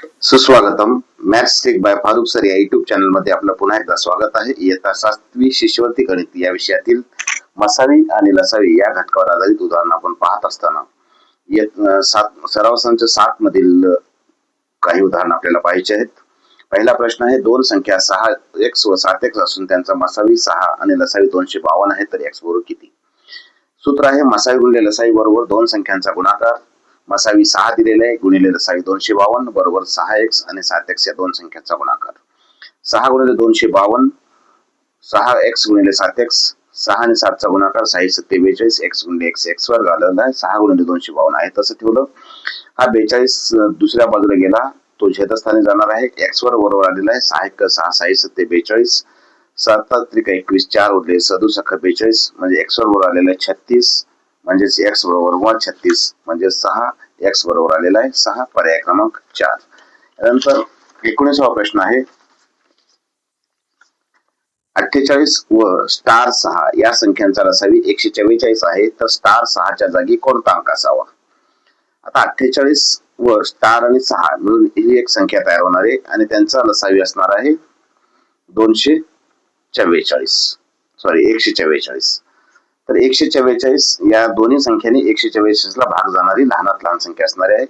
सुस्वागतम. Maths trick by Farukh sir या YouTube channel मध्ये आपलं पुन्हा एकदा स्वागत आहे. इयत्ता 7वी शिष्यवृत्ती गणित या विषयातील मसावी आणि लसावी या घटकावर आधारित उदाहरण आपण पाहत असताना सराव संच 7 मधील काही उदाहरण आपल्याला पाहायचे आहेत. पहिला प्रश्न आहे, दोन संख्या 6x व 7x असून त्यांचा मसावी 6 आणि लसावी 252 आहे, तर x बरोबर किती? सूत्र आहे मसावी गुणिले लसावी बरोबर दोन संख्यांचा गुणाकार. मसावी 6 दिलेले आहे गुणिले लसावी 252 बरोबर 6x आणि 7x या दोन संख्यांचा गुणाकार. 6 गुणिले 252 6x गुणिले 7x 6 आणि 7 चा गुणाकार 6 7 42 x गुणिले x x वर्ग आलेला आहे. 6 गुणिले 252 आहे तसं ठेवलं. हा 42 दुसऱ्या बाजूला गेला, तो छेदस्थानी जाणार आहे. x वर बरोबर आलेला आहे 6 1 6 6 7 42 7 त्रिक 21 4 उरले 67 42 म्हणजे x वर बरोबर आलेला आहे 36 म्हणजेच x बरोबर 36 म्हणजे 6 x बरोबर आलेला आहे 6. पर्याय क्रमांक 4. नंतर 19वा प्रश्न आहे, 48 व स्टार 6 या संख्यांचा लसावी 144 आहे, तर स्टार 6 च्या जागी कोणता अंक असावा? आता 48 व स्टार आणि 6 मिळून ही एक संख्या तयार होणार आहे आणि त्यांचा लसावी असणार आहे 144. तर 144 या दोन्ही संख्यांनी 144 ला भाग जाणारी लहानात लहान संख्या असणार आहे.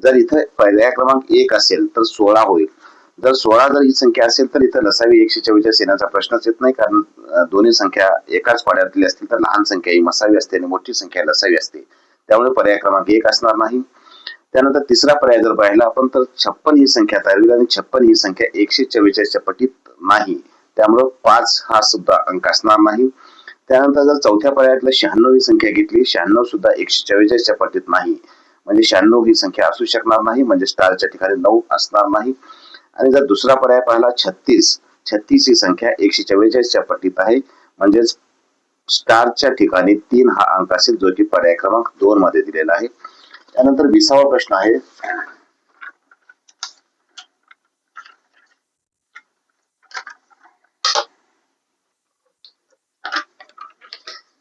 जर इथं पर्याय क्रमांक 1 असेल तर 16 होईल. जर 16 जर ही संख्या असेल तर इथं लसावी 144 येण्याचा प्रश्नच येत नाही, कारण दोन्ही संख्या एकाच पाड्यातली असतील तर लहान संख्या ही मसावी असते आणि मोठी संख्या लसावी असते. त्यामुळे पर्याय क्रमांक 1 असणार नाही. त्यानंतर तिसरा पर्याय जर पाहिला आपण तर 56 ही संख्या तयार होईल आणि 56 ही संख्या 144 च्या पटीत नाही, त्यामुळे 5 हा सुद्धा अंक असणार नाही. त्यानंतर जर चौथ्या पर्यायातलं 96 ही संख्या घेतली, 96 सुद्धा 144 च्या पटीत नाही, म्हणजे 96 ही संख्या असू शकणार नाही, म्हणजे स्टारच्या ठिकाणी 9 असणार नाही. आणि जर दुसरा पर्याय पाहिला 36 ही संख्या 144 च्या पटीत आहे, म्हणजेच स्टारच्या ठिकाणी 3 हा अंक असेल, जो की पर्याय क्रमांक 2 मध्ये दिलेला आहे. त्यानंतर 20वा प्रश्न आहे,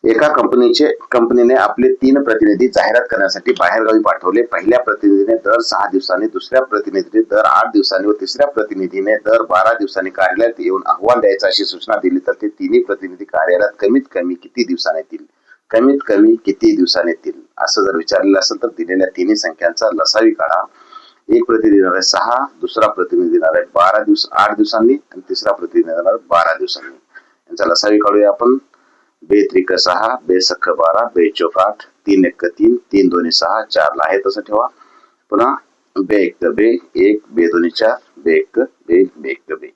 एका कंपनीने आपले 3 प्रतिनिधी जाहिरात करण्यासाठी बाहेरगावी पाठवले. पहिल्या प्रतिनिधीने दर 6 दिवसांनी, दुसऱ्या प्रतिनिधीने दर 8 दिवसांनी व तिसऱ्या प्रतिनिधीने दर 12 दिवसांनी कार्यालयात येऊन अहवाल द्यायचा अशी सूचना दिली, तर ते तिन्ही प्रतिनिधी कार्यालयात कमीत कमी किती दिवसांनी येतील? कमीत कमी किती दिवसांनी येतील असं जर विचारलेलं असेल तर दिलेल्या तिन्ही संख्यांचा लसावी काढा. एक प्रतिनिधी येणार आहे 6, दुसरा प्रतिनिधी येणार आहे 8 दिवसांनी आणि तिसरा प्रतिनिधी येणार आहे 12 दिवसांनी. यांचा लसावी काढूया आपण. 2 त्रिक 6, 2 सख 12, 2 चौक 8, 3 1 3, 3 2 6, 4 ला आहे तसं ठेवा. पुन्हा 2 1 2, 1 2 2 4, 2 1 2, 2 1 2,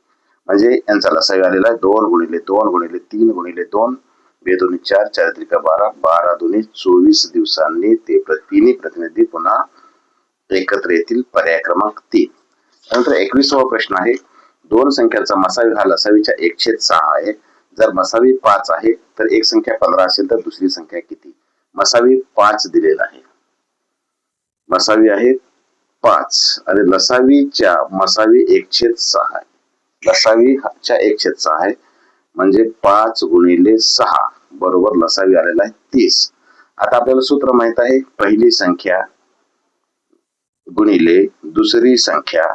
म्हणजे यांचा लसावी आलेला आहे 2 गुणिले 2 गुणिले 3 गुणिले 2, 2 2 4, 4 त्रिक 12, 12 2 24 दिवसांनी ते तिन्ही प्रतिनिधी पुन्हा एकत्र येतील. पर्याय क्रमांक 3. नंतर 21वा प्रश्न आहे, दोन संख्यांचा मसावी हा लसावीच्या 1/6 आहे. जर मसावी 5 आहे तर एक संख्या 15 असेल तर दुसरी संख्या किती? मसावी 5 दिलेला आहे, मसावी आहे 5 आणि लसावीच्या मसावी 1/6 आहे. लसावीच्या 1/6 आहे म्हणजे 5 गुणिले 6 बरोबर लसावी आलेला आहे 30. आता आपल्याला सूत्र माहित आहे, पहिली संख्या गुणिले दुसरी संख्या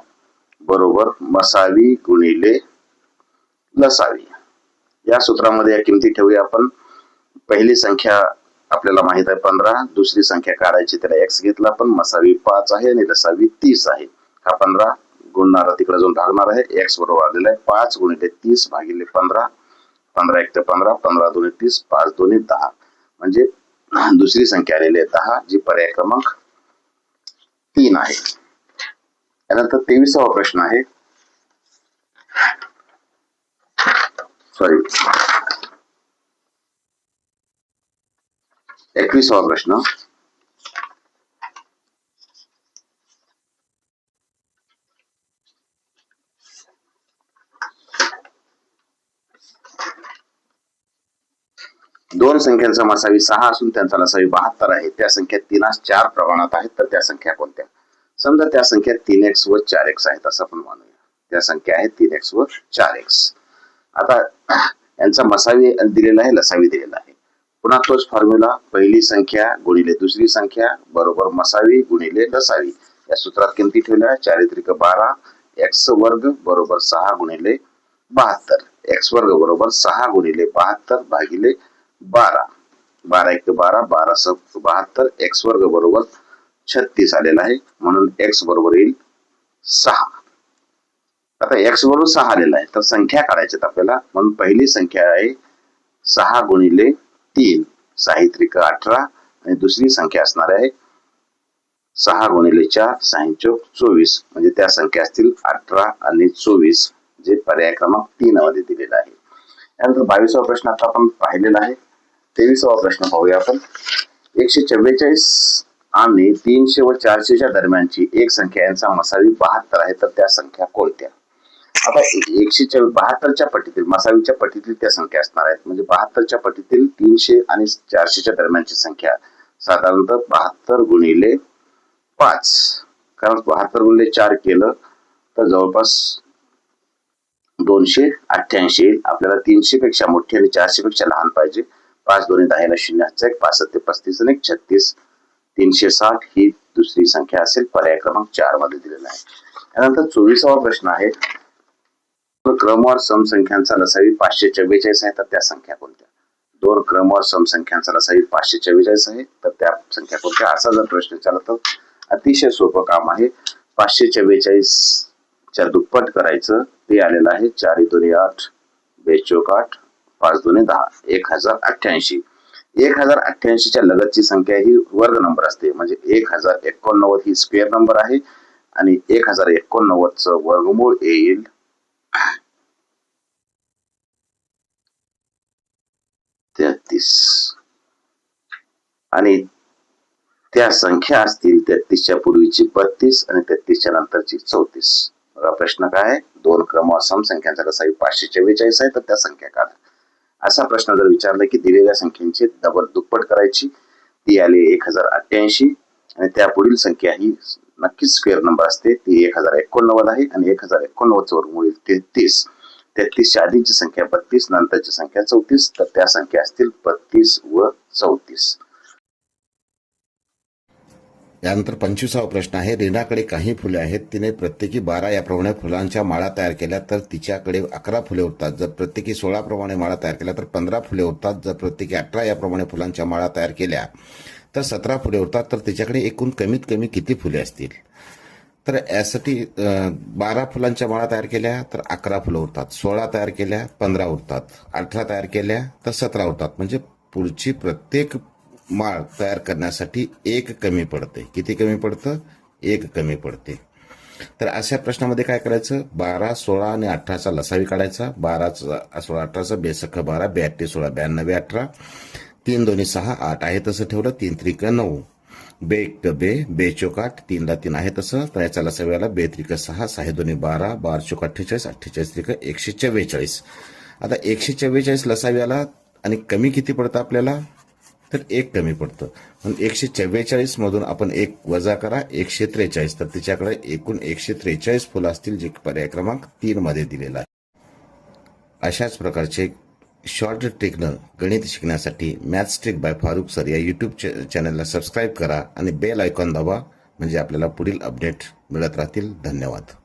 बरोबर मसावी गुणिले लसावी. या सूत्रामध्ये या किमती ठेवूया आपण. पहिली संख्या आपल्याला माहित आहे 15, दुसरी संख्या काढायची, त्याला x घेतला आपण. मसावी 5 आहे आणि लसावी 30 आहे. हा 15 गुणणारा तिकडे जाऊन भागणार आहे, x बरोबर आलेला आहे 5 गुणिले 30 भागिले 15. 15 1 15, 15 2 30, 5 2 10, म्हणजे दुसरी संख्या आलेली आहे 10, जी पर्याय क्रमांक 3 आहे. त्यानंतर 23वा प्रश्न आहे, 21वा प्रश्न, दोन संख्यांचा मसावी 6 असून त्यांचा लसावी 72 आहे. त्या संख्या 3 4 प्रमाणात आहेत, तर त्या संख्या कोणत्या? समजा त्या संख्या 3x व 4x आहेत असं आपण मानूया. त्या संख्या आहेत 3x व 4x. आता यांचा मसावी दिलेला आहे, लसावी दिलेला आहे. पुन्हा तोच फॉर्म्युला, पहिली संख्या गुणिले दुसरी संख्या बरोबर मसावी गुणिले लसावी. या सूत्रात किमती ठेवल्या आहे. 4 त्रिक 12, एक्स वर्ग बरोबर 6 गुणिले 72. एक्स वर्ग बरोबर 6 गुणिले 72 भागिले 12. 12 1 12, 12 7 72, एक्स वर्ग बरोबर 36 आलेला आहे. म्हणून एक्स बरोबर येईल 6. आता एक्स बरोबर 6 आलेला आहे तर संख्या काढायची आपल्याला. म्हणून पहिली संख्या आहे 6 गुणिले 3, 6 त्रिक 18, आणि दुसरी संख्या असणार आहे 6 गुणिले 4, 6 चौक 24. म्हणजे त्या संख्या असतील 18 आणि 24, जे पर्याय क्रमांक 3 मध्ये दिलेला आहे. त्यानंतर 22वा प्रश्न आता आपण पाहिलेला आहे. 23वा प्रश्न पाहूया आपण. 144 आणि 300 व 400 दरम्यानची एक संख्या यांचा मसावी 72 आहे तर त्या संख्या कोणत्या? आता 172च्या पटीतील मसावीच्या पटीतील त्या संख्या असणार आहेत. म्हणजे 72च्या पटीतील 300 आणि 400 दरम्यानची संख्या साधारणतः 72 गुणिले 5. कारण 72 गुणिले 4 केलं तर जवळपास 288 येईल. आपल्याला 300 पेक्षा मोठी आणि 400 पेक्षा लहान पाहिजे. 5 2 10 0 1 5 7 35 आणि 36, 360 ही दुसरी संख्या असेल. पर्याय क्रमांक 4 मध्ये दिलेला आहे. त्यानंतर 24वा प्रश्न आहे. क्रमवार समसंख्यांचा लसावी 544 आहे तर त्या संख्या कोणत्या? 2 क्रमवार समसंख्यांचा लसावी 544 आहे तर त्या संख्या कोणत्या? असा जर प्रश्न विचारला तर अतिशय सोपं काम आहे. 544 च्या दुप्पट करायचं, ते आलेलं आहे 4 2 8, 2 चौक 8, 5 2 10, 1088. 1088 च्या लगतची संख्या ही वर्ग नंबर असते. म्हणजे 1089 ही स्क्वेअर नंबर आहे आणि 1089 चं वर्गमूळ येईल 33. आणि त्या संख्या असतील 33च्या पूर्वीची 32 आणि 33च्या नंतरची 34. बघा प्रश्न काय आहे. 2 क्रमवार समसंख्यांचा लसावी 544 आहे तर त्या संख्या काढा. असा प्रश्न जर विचारला की दिलेल्या संख्येची दुप्पट करायची, ती आली 1088 आणि त्या पुढील संख्या ही नक्कीच स्क्वेअर नंबर असते, ती 1089 आहे आणि 1089 चं वर्गमूळ 33. 33च्या आधीची संख्या 32, नंतरची संख्या 34 तर त्या संख्या असतील 32 व 34. यानंतर 25वा प्रश्न आहे. रीनाकडे काही फुले आहेत, तिने प्रत्येकी 12 याप्रमाणे फुलांच्या माळा तयार केल्या तर तिच्याकडे 11 फुले उरतात. जर प्रत्येकी 16 प्रमाणे माळा तयार केल्या तर 15 फुले उरतात. जर प्रत्येकी 18 याप्रमाणे फुलांच्या माळा तयार केल्या तर 17 फुले उरतात. तर तिच्याकडे एकूण कमीत कमी किती फुले असतील? तर यासाठी 12 फुलांच्या माळा तयार केल्या तर 11 फुलं उरतात. 16 तयार केल्या 15 उरतात. 18 तयार केल्या तर 17 उरतात. म्हणजे पुढची प्रत्येक माळ तयार करण्यासाठी 1 कमी पडते. किती कमी पडतं? 1 कमी पडते. तर अशा प्रश्नामध्ये काय करायचं? 12, 16 आणि 18चा लसावी काढायचा. 12 16 18चा 2 सख 12, 2 8 16, 92 18, 3 2 6 8 आहे तसं ठेवलं. 3 त्रिक 9, 2 1 2, 2 चौक 8, 3 ला 3 आहे तसं. तर याचा लसाव्याला 2 त्रिक 6, 6 2 12, 12 चौक 48, 48 त्रिक 144. आता 144 लसाव्याला आणि कमी किती पडतं आपल्याला? तर 1 कमी पडतं. म्हणून 144 मधून आपण 1 वजा करा, 143. तर तिच्याकडे एकूण 143 फुलं असतील, जे पर्याय क्रमांक 3 मध्ये दिलेला आहे. अशाच प्रकारचे शॉर्ट ट्रिकनं गणित शिकण्यासाठी maths trick by Farukh sir या यूट्यूब चॅनलला सबस्क्राईब करा आणि बेल आयकॉन दाबा. म्हणजे आपल्याला पुढील अपडेट मिळत राहतील. धन्यवाद.